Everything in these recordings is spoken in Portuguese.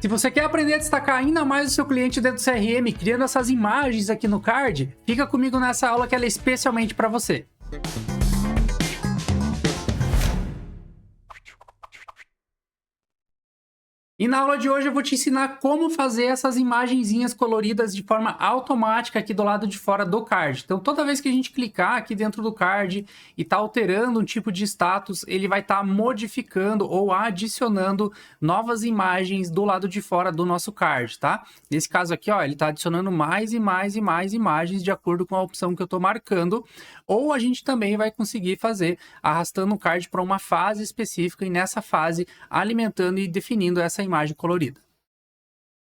Se você quer aprender a destacar ainda mais o seu cliente dentro do CRM, criando essas imagens aqui no card, fica comigo nessa aula que ela é especialmente para você. E na aula de hoje eu vou te ensinar como fazer essas imagenzinhas coloridas de forma automática aqui do lado de fora do card. Então toda vez que a gente clicar aqui dentro do card e tá alterando um tipo de status, ele vai estar modificando ou adicionando novas imagens do lado de fora do nosso card, tá? Nesse caso aqui, ó, ele tá adicionando mais e mais e mais imagens de acordo com a opção que eu tô marcando. Ou a gente também vai conseguir fazer arrastando o card para uma fase específica e nessa fase alimentando e definindo essa imagem colorida.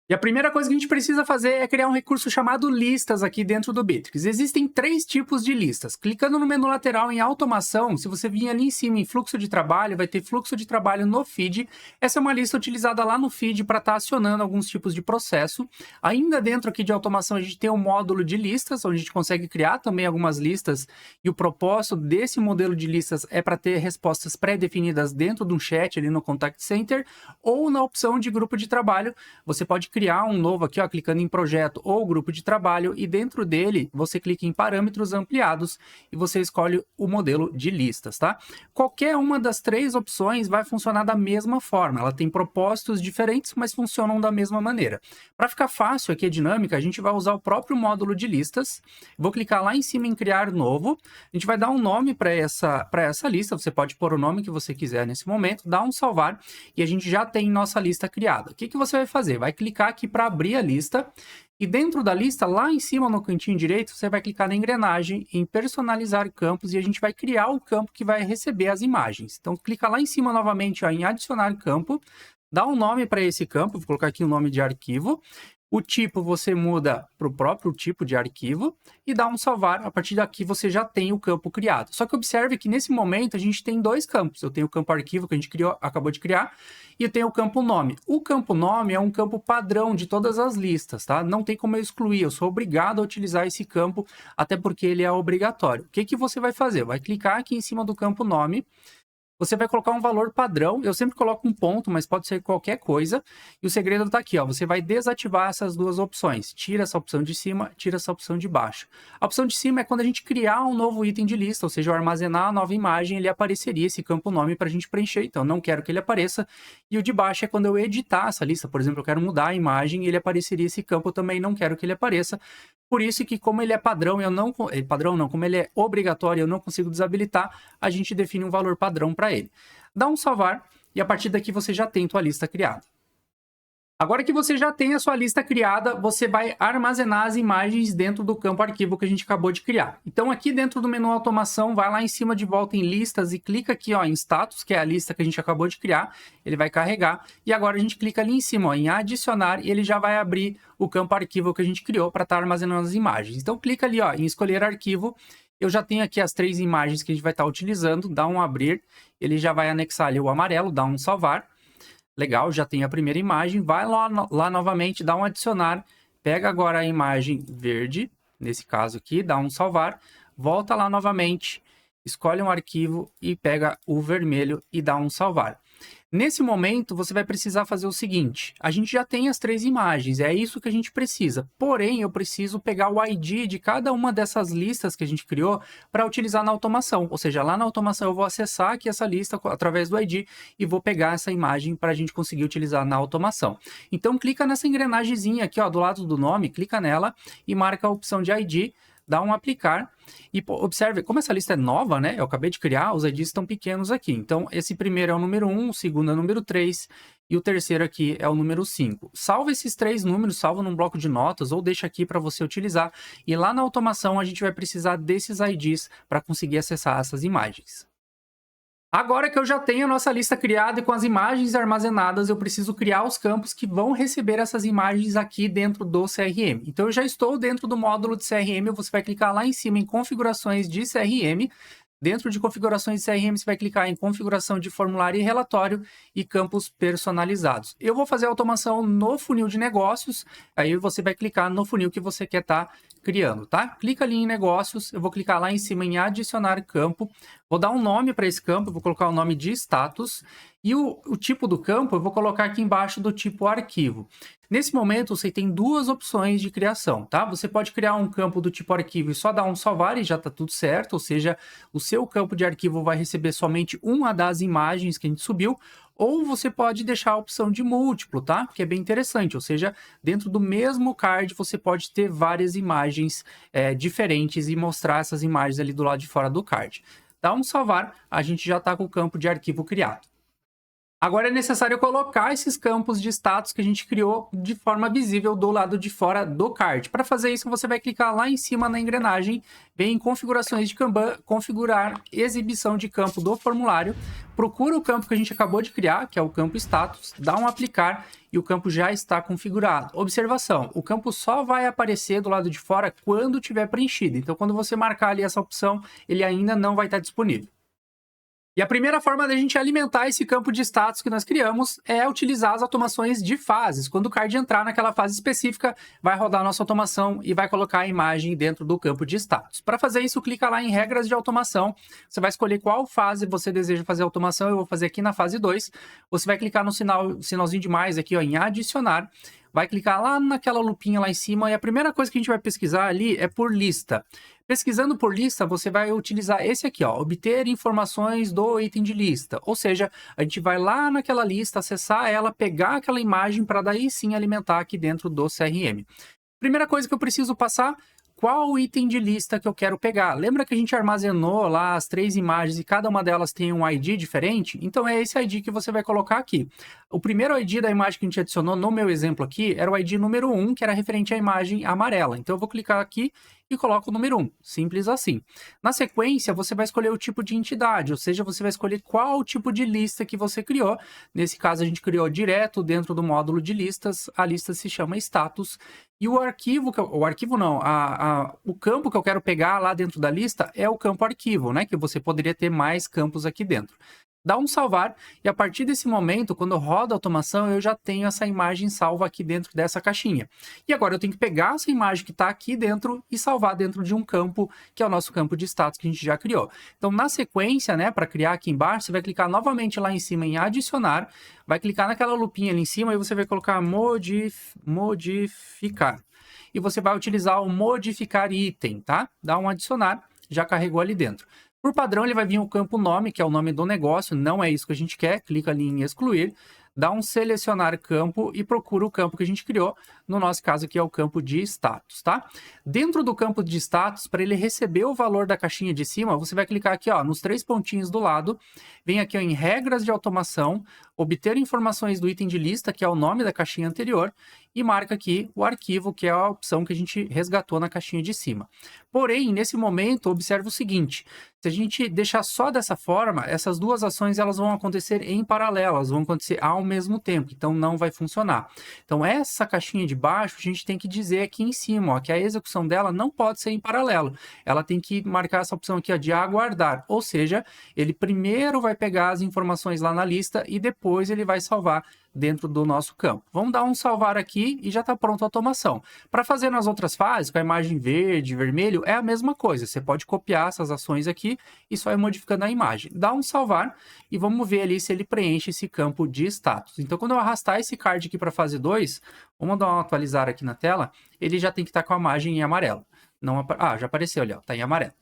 E a primeira coisa que a gente precisa fazer é criar um recurso chamado listas aqui dentro do Bitrix. Existem 3 tipos de listas. Clicando no menu lateral em automação, se você vir ali em cima em fluxo de trabalho, vai ter fluxo de trabalho no feed. Essa é uma lista utilizada lá no feed para estar acionando alguns tipos de processo. Ainda dentro aqui de automação, a gente tem um módulo de listas, onde a gente consegue criar também algumas listas. E o propósito desse modelo de listas é para ter respostas pré-definidas dentro de um chat ali no Contact Center. Ou na opção de grupo de trabalho, você pode criar um novo aqui, ó, clicando em projeto ou grupo de trabalho e dentro dele você clica em parâmetros ampliados e você escolhe o modelo de listas, tá? Qualquer uma das 3 opções vai funcionar da mesma forma, ela tem propósitos diferentes, mas funcionam da mesma maneira. Para ficar fácil aqui a dinâmica, a gente vai usar o próprio módulo de listas, vou clicar lá em cima em criar novo, a gente vai dar um nome para essa lista, você pode pôr o nome que você quiser nesse momento, dar um salvar e a gente já tem nossa lista criada. O que você vai fazer? Vai clicar aqui para abrir a lista e dentro da lista, lá em cima no cantinho direito, você vai clicar na engrenagem em personalizar campos e a gente vai criar o campo que vai receber as imagens. Então clica lá em cima novamente, ó, em adicionar campo, dá um nome para esse campo, vou colocar aqui o nome de arquivo. O tipo você muda para o próprio tipo de arquivo e dá um salvar. A partir daqui você já tem o campo criado. Só que observe que nesse momento a gente tem 2 campos. Eu tenho o campo arquivo que a gente acabou de criar e eu tenho o campo nome. O campo nome é um campo padrão de todas as listas, tá? Não tem como eu excluir, eu sou obrigado a utilizar esse campo, até porque ele é obrigatório. O que você vai fazer? Vai clicar aqui em cima do campo nome. Você vai colocar um valor padrão, eu sempre coloco um ponto, mas pode ser qualquer coisa. E o segredo está aqui, ó, você vai desativar essas 2 opções. Tira essa opção de cima, tira essa opção de baixo. A opção de cima é quando a gente criar um novo item de lista, ou seja, eu armazenar a nova imagem, ele apareceria esse campo nome para a gente preencher. Então, não quero que ele apareça. E o de baixo é quando eu editar essa lista. Por exemplo, eu quero mudar a imagem e ele apareceria esse campo, eu também não quero que ele apareça. Por isso que como ele é padrão, como ele é obrigatório, eu não consigo desabilitar, a gente define um valor padrão para ele. Dá um salvar e a partir daqui você já tem sua lista criada. Agora que você já tem a sua lista criada, você vai armazenar as imagens dentro do campo arquivo que a gente acabou de criar. Então aqui dentro do menu automação, vai lá em cima de volta em listas e clica aqui, ó, em status, que é a lista que a gente acabou de criar. Ele vai carregar e agora a gente clica ali em cima, ó, em adicionar e ele já vai abrir o campo arquivo que a gente criou para estar armazenando as imagens. Então clica ali, ó, em escolher arquivo. Eu já tenho aqui as 3 imagens que a gente vai estar utilizando, dá um abrir, ele já vai anexar ali o amarelo, dá um salvar. Legal, já tem a primeira imagem, vai lá novamente, dá um adicionar, pega agora a imagem verde, nesse caso aqui, dá um salvar, volta lá novamente, escolhe um arquivo e pega o vermelho e dá um salvar. Nesse momento, você vai precisar fazer o seguinte, a gente já tem as 3 imagens, é isso que a gente precisa, porém eu preciso pegar o ID de cada uma dessas listas que a gente criou para utilizar na automação, ou seja, lá na automação eu vou acessar aqui essa lista através do ID e vou pegar essa imagem para a gente conseguir utilizar na automação. Então clica nessa engrenagemzinha aqui, ó, do lado do nome, clica nela e marca a opção de ID, dá um aplicar e observe, como essa lista é nova, né? Eu acabei de criar, os IDs estão pequenos aqui. Então, esse primeiro é o número 1, o segundo é o número 3 e o terceiro aqui é o número 5. Salva esses 3 números, salva num bloco de notas ou deixa aqui para você utilizar. E lá na automação a gente vai precisar desses IDs para conseguir acessar essas imagens. Agora que eu já tenho a nossa lista criada e com as imagens armazenadas, eu preciso criar os campos que vão receber essas imagens aqui dentro do CRM. Então, eu já estou dentro do módulo de CRM, você vai clicar lá em cima em configurações de CRM. Dentro de configurações de CRM, você vai clicar em configuração de formulário e relatório e campos personalizados. Eu vou fazer a automação no funil de negócios, aí você vai clicar no funil que você quer estar criando, tá? Clica ali em negócios, eu vou clicar lá em cima em adicionar campo, vou dar um nome para esse campo, vou colocar o nome de status E o tipo do campo eu vou colocar aqui embaixo do tipo arquivo. Nesse momento, você tem duas opções de criação, tá? Você pode criar um campo do tipo arquivo e só dar um salvar e já está tudo certo, ou seja, o seu campo de arquivo vai receber somente uma das imagens que a gente subiu, ou você pode deixar a opção de múltiplo, tá? Que é bem interessante, ou seja, dentro do mesmo card você pode ter várias imagens diferentes e mostrar essas imagens ali do lado de fora do card. Dá um salvar, a gente já está com o campo de arquivo criado. Agora é necessário colocar esses campos de status que a gente criou de forma visível do lado de fora do card. Para fazer isso, você vai clicar lá em cima na engrenagem, vem em configurações de Kanban, configurar exibição de campo do formulário, procura o campo que a gente acabou de criar, que é o campo status, dá um aplicar e o campo já está configurado. Observação, o campo só vai aparecer do lado de fora quando tiver preenchido. Então, quando você marcar ali essa opção, ele ainda não vai estar disponível. E a primeira forma da gente alimentar esse campo de status que nós criamos é utilizar as automações de fases. Quando o card entrar naquela fase específica, vai rodar a nossa automação e vai colocar a imagem dentro do campo de status. Para fazer isso, clica lá em regras de automação. Você vai escolher qual fase você deseja fazer a automação. Eu vou fazer aqui na fase 2. Você vai clicar no sinalzinho de mais aqui, ó, em adicionar. Vai clicar lá naquela lupinha lá em cima e a primeira coisa que a gente vai pesquisar ali é por lista. Pesquisando por lista, você vai utilizar esse aqui, ó, obter informações do item de lista. Ou seja, a gente vai lá naquela lista, acessar ela, pegar aquela imagem para daí sim alimentar aqui dentro do CRM. Primeira coisa que eu preciso passar, qual item de lista que eu quero pegar. Lembra que a gente armazenou lá as 3 imagens e cada uma delas tem um ID diferente? Então é esse ID que você vai colocar aqui. O primeiro ID da imagem que a gente adicionou no meu exemplo aqui era o ID número 1, que era referente à imagem amarela. Então eu vou clicar aqui e coloco o número 1. Simples assim. Na sequência, você vai escolher o tipo de entidade, ou seja, você vai escolher qual tipo de lista que você criou. Nesse caso, a gente criou direto dentro do módulo de listas. A lista se chama status. E o arquivo, o campo que eu quero pegar lá dentro da lista é o campo arquivo, né? Que você poderia ter mais campos aqui dentro. Dá um salvar e a partir desse momento, quando roda a automação, eu já tenho essa imagem salva aqui dentro dessa caixinha. E agora eu tenho que pegar essa imagem que está aqui dentro e salvar dentro de um campo, que é o nosso campo de status que a gente já criou. Então, na sequência, né, para criar aqui embaixo, você vai clicar novamente lá em cima em adicionar, vai clicar naquela lupinha ali em cima e você vai colocar modificar. E você vai utilizar o modificar item, tá? Dá um adicionar, já carregou ali dentro. Por padrão, ele vai vir o campo nome, que é o nome do negócio, não é isso que a gente quer, clica ali em excluir, dá um selecionar campo e procura o campo que a gente criou, no nosso caso aqui é o campo de status, tá? Dentro do campo de status, para ele receber o valor da caixinha de cima, você vai clicar aqui, ó, nos 3 pontinhos do lado, vem aqui ó, em regras de automação, obter informações do item de lista, que é o nome da caixinha anterior, e marca aqui o arquivo, que é a opção que a gente resgatou na caixinha de cima. Porém, nesse momento, observe o seguinte, se a gente deixar só dessa forma, essas duas ações elas vão acontecer em paralelo, elas vão acontecer ao mesmo tempo, então não vai funcionar. Então, essa caixinha de baixo, a gente tem que dizer aqui em cima, ó, que a execução dela não pode ser em paralelo. Ela tem que marcar essa opção aqui ó, de aguardar, ou seja, ele primeiro vai pegar as informações lá na lista e depois ele vai salvar dentro do nosso campo. Vamos dar um salvar aqui e já está pronta a automação. Para fazer nas outras fases, com a imagem verde, vermelho, é a mesma coisa. Você pode copiar essas ações aqui e só ir modificando a imagem. Dá um salvar e vamos ver ali se ele preenche esse campo de status. Então, quando eu arrastar esse card aqui para a fase 2, vamos dar um atualizar aqui na tela, ele já tem que estar com a imagem em amarelo. Não, já apareceu ali, está em amarelo.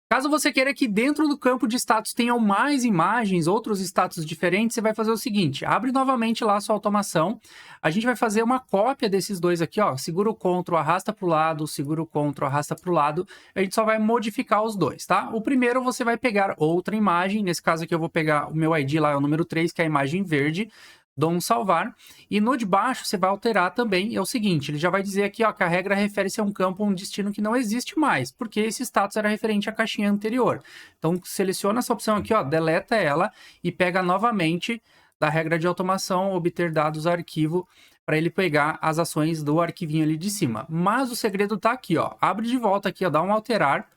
Caso você queira que dentro do campo de status tenham mais imagens, outros status diferentes, você vai fazer o seguinte, abre novamente lá a sua automação, a gente vai fazer uma cópia desses dois aqui, ó, segura o CTRL, arrasta para o lado, segura o CTRL, arrasta para o lado, a gente só vai modificar os dois, tá? O primeiro você vai pegar outra imagem, nesse caso aqui eu vou pegar o meu ID lá, é o número 3, que é a imagem verde, dou um salvar, e no de baixo você vai alterar também, é o seguinte, ele já vai dizer aqui ó, que a regra refere-se a um campo, um destino que não existe mais, porque esse status era referente à caixinha anterior. Então, seleciona essa opção aqui, ó, deleta ela e pega novamente da regra de automação, obter dados arquivo, para ele pegar as ações do arquivinho ali de cima. Mas o segredo está aqui, ó, abre de volta aqui, ó, dá um alterar,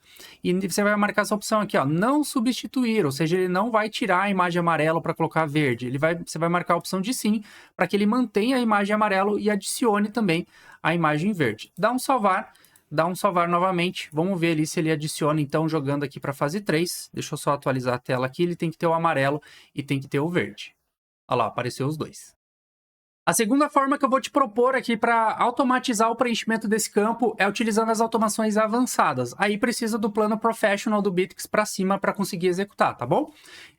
e você vai marcar essa opção aqui, ó, não substituir, ou seja, ele não vai tirar a imagem amarela para colocar verde, você vai marcar a opção de sim, para que ele mantenha a imagem amarelo e adicione também a imagem verde. Dá um salvar, dá um salvar novamente. Vamos ver ali se ele adiciona, então, jogando aqui para fase 3. Deixa eu só atualizar a tela aqui. Ele tem que ter o amarelo e tem que ter o verde. Olha lá, apareceu os dois. A segunda forma que eu vou te propor aqui para automatizar o preenchimento desse campo é utilizando as automações avançadas. Aí precisa do plano Professional do Bittrex para cima para conseguir executar, tá bom?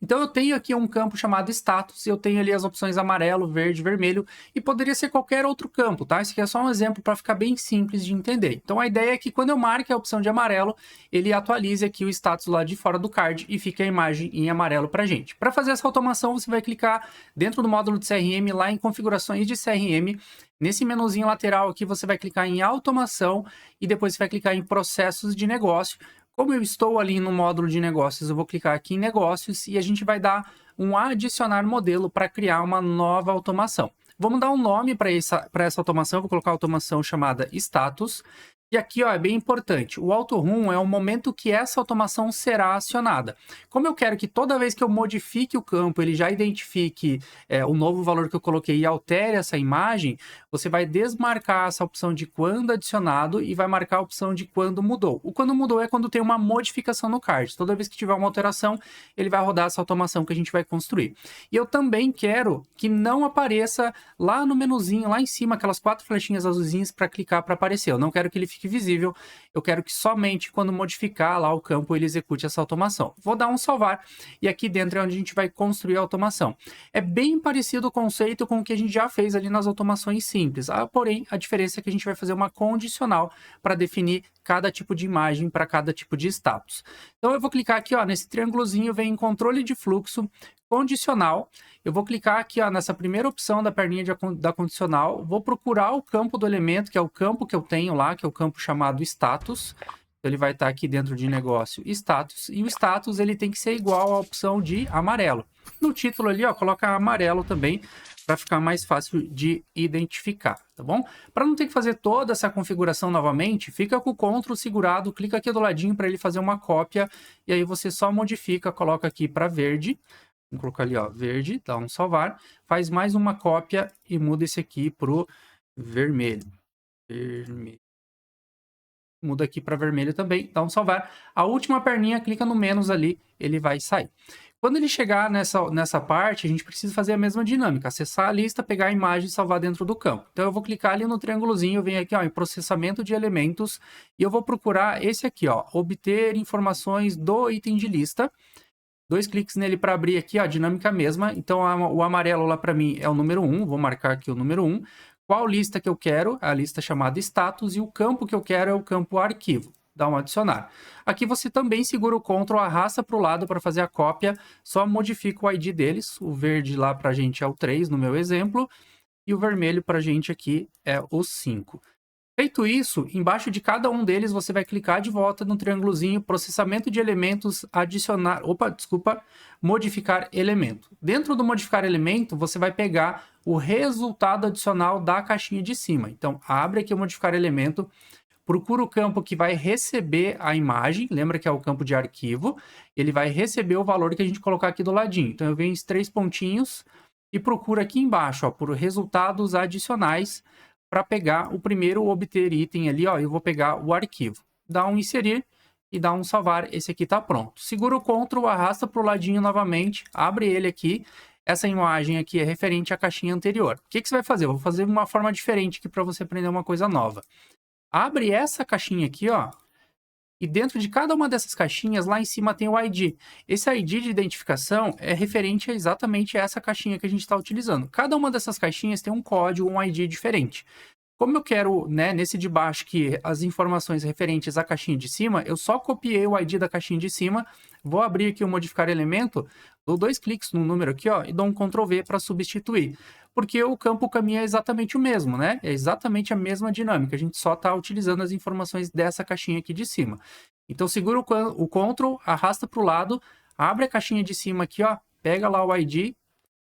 Então eu tenho aqui um campo chamado Status, eu tenho ali as opções amarelo, verde, vermelho e poderia ser qualquer outro campo, tá? Esse aqui é só um exemplo para ficar bem simples de entender. Então a ideia é que quando eu marque a opção de amarelo, ele atualize aqui o status lá de fora do card e fica a imagem em amarelo para gente. Para fazer essa automação, você vai clicar dentro do módulo de CRM lá em configurações de CRM. Nesse menuzinho lateral aqui, você vai clicar em automação e depois você vai clicar em processos de negócio. Como eu estou ali no módulo de negócios, eu vou clicar aqui em negócios e a gente vai dar um adicionar modelo para criar uma nova automação. Vamos dar um nome para essa automação, eu vou colocar a automação chamada status. E aqui, ó, é bem importante, o auto-run é o momento que essa automação será acionada. Como eu quero que toda vez que eu modifique o campo, ele já identifique o novo valor que eu coloquei e altere essa imagem, você vai desmarcar essa opção de quando adicionado e vai marcar a opção de quando mudou. O quando mudou é quando tem uma modificação no card. Toda vez que tiver uma alteração, ele vai rodar essa automação que a gente vai construir. E eu também quero que não apareça lá no menuzinho, lá em cima, aquelas 4 flechinhas azulzinhas para clicar para aparecer. Eu não quero que ele fique visível, eu quero que somente quando modificar lá o campo ele execute essa automação. Vou dar um salvar e aqui dentro é onde a gente vai construir a automação. É bem parecido o conceito com o que a gente já fez ali nas automações simples, porém a diferença é que a gente vai fazer uma condicional para definir cada tipo de imagem para cada tipo de status. Então eu vou clicar aqui, ó, nesse triângulozinho, vem em controle de fluxo, condicional. Eu vou clicar aqui, ó, nessa primeira opção da perninha da condicional, vou procurar o campo do elemento, que é o campo que eu tenho lá, que é o campo chamado status. Então, ele vai estar aqui dentro de negócio status, e o status ele tem que ser igual à opção de amarelo. No título ali, ó, coloca amarelo também, para ficar mais fácil de identificar, tá bom? Para não ter que fazer toda essa configuração novamente, fica com o Ctrl segurado, clica aqui do ladinho para ele fazer uma cópia, e aí você só modifica, coloca aqui para verde. Vamos colocar ali, ó, verde, dá um salvar, faz mais uma cópia e muda esse aqui pro vermelho. Muda aqui para vermelho também, dá um salvar. A última perninha, clica no menos ali, ele vai sair. Quando ele chegar nessa parte, a gente precisa fazer a mesma dinâmica, acessar a lista, pegar a imagem e salvar dentro do campo. Então eu vou clicar ali no triângulozinho, venho aqui, ó, em processamento de elementos, e eu vou procurar esse aqui, ó, obter informações do item de lista. 2 cliques nele para abrir aqui, ó, a dinâmica mesma. Então, o amarelo lá para mim é o número 1. Vou marcar aqui o número 1. Qual lista que eu quero? A lista chamada status. E o campo que eu quero é o campo arquivo. Dá um adicionar. Aqui você também segura o Ctrl, arrasta para o lado para fazer a cópia. Só modifica o ID deles. O verde lá para a gente é o 3, no meu exemplo. E o vermelho para a gente aqui é o 5. Feito isso, embaixo de cada um deles, você vai clicar de volta no triângulozinho, processamento de elementos, adicionar, modificar elemento. Dentro do modificar elemento, você vai pegar o resultado adicional da caixinha de cima. Então, abre aqui o modificar elemento, procura o campo que vai receber a imagem, lembra que é o campo de arquivo, ele vai receber o valor que a gente colocar aqui do ladinho. Então, eu venho os 3 pontinhos e procuro aqui embaixo, ó, por resultados adicionais, para pegar o primeiro obter item ali, ó, eu vou pegar o arquivo. Dá um inserir e dá um salvar, esse aqui está pronto. Segura o Ctrl, arrasta para o ladinho novamente, abre ele aqui. Essa imagem aqui é referente à caixinha anterior. O que você vai fazer? Eu vou fazer uma forma diferente aqui para você aprender uma coisa nova. Abre essa caixinha aqui, ó. E dentro de cada uma dessas caixinhas, lá em cima tem o ID. Esse ID de identificação é referente a exatamente essa caixinha que a gente está utilizando. Cada uma dessas caixinhas tem um código, um ID diferente. Como eu quero, né, nesse de baixo, que as informações referentes à caixinha de cima, eu só copiei o ID da caixinha de cima, vou abrir aqui o modificar elemento, dou 2 cliques no número aqui, ó, e dou um Ctrl V para substituir. Porque o campo caminho é exatamente o mesmo, né? É exatamente a mesma dinâmica, a gente só está utilizando as informações dessa caixinha aqui de cima. Então segura o Ctrl, arrasta para o lado, abre a caixinha de cima aqui, ó, pega lá o ID,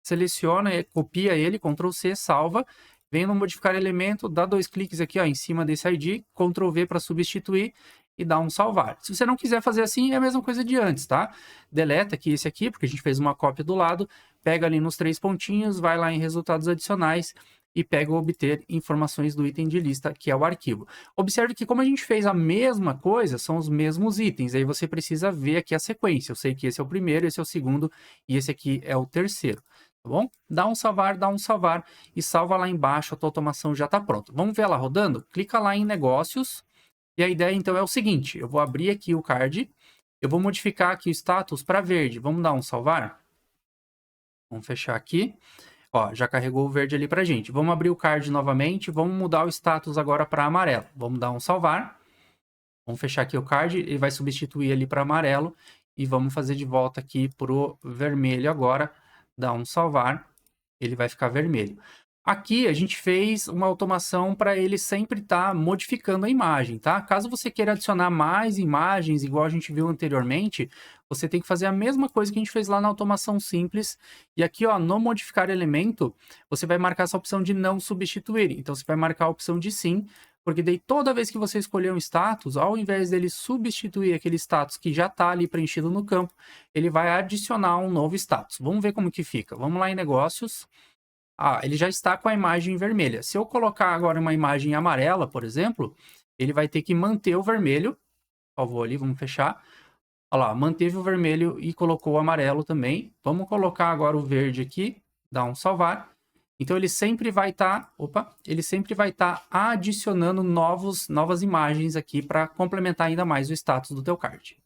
seleciona, copia ele, Ctrl C, salva, vem no modificar elemento, dá 2 cliques aqui, ó, em cima desse ID, Ctrl V para substituir e dá um salvar. Se você não quiser fazer assim, é a mesma coisa de antes, tá? Deleta aqui esse aqui, porque a gente fez uma cópia do lado, pega ali nos 3 pontinhos, vai lá em resultados adicionais e pega o obter informações do item de lista, que é o arquivo. Observe que como a gente fez a mesma coisa, são os mesmos itens, aí você precisa ver aqui a sequência. Eu sei que esse é o primeiro, esse é o segundo e esse aqui é o terceiro. Tá bom? Dá um salvar e salva lá embaixo, a tua automação já está pronta. Vamos ver ela rodando? Clica lá em negócios e a ideia então é o seguinte, eu vou abrir aqui o card, eu vou modificar aqui o status para verde, vamos dar um salvar? Vamos fechar aqui. Ó, já carregou o verde ali pra gente. Vamos abrir o card novamente, vamos mudar o status agora para amarelo. Vamos dar um salvar. Vamos fechar aqui o card, ele vai substituir ali para amarelo e vamos fazer de volta aqui pro vermelho agora. Dá um salvar, ele vai ficar vermelho. Aqui a gente fez uma automação para ele sempre estar modificando a imagem, tá? Caso você queira adicionar mais imagens, igual a gente viu anteriormente, você tem que fazer a mesma coisa que a gente fez lá na automação simples. E aqui, ó, no modificar elemento, você vai marcar essa opção de não substituir. Então, você vai marcar a opção de sim, porque daí toda vez que você escolher um status, ao invés dele substituir aquele status que já está ali preenchido no campo, ele vai adicionar um novo status. Vamos ver como que fica. Vamos lá em negócios. Ah, ele já está com a imagem vermelha. Se eu colocar agora uma imagem amarela, por exemplo, ele vai ter que manter o vermelho. Por favor, ali, vamos fechar. Olha lá, manteve o vermelho e colocou o amarelo também. Vamos colocar agora o verde aqui, dar um salvar. Então ele sempre vai estar, ele sempre vai estar adicionando novas imagens aqui para complementar ainda mais o status do teu card.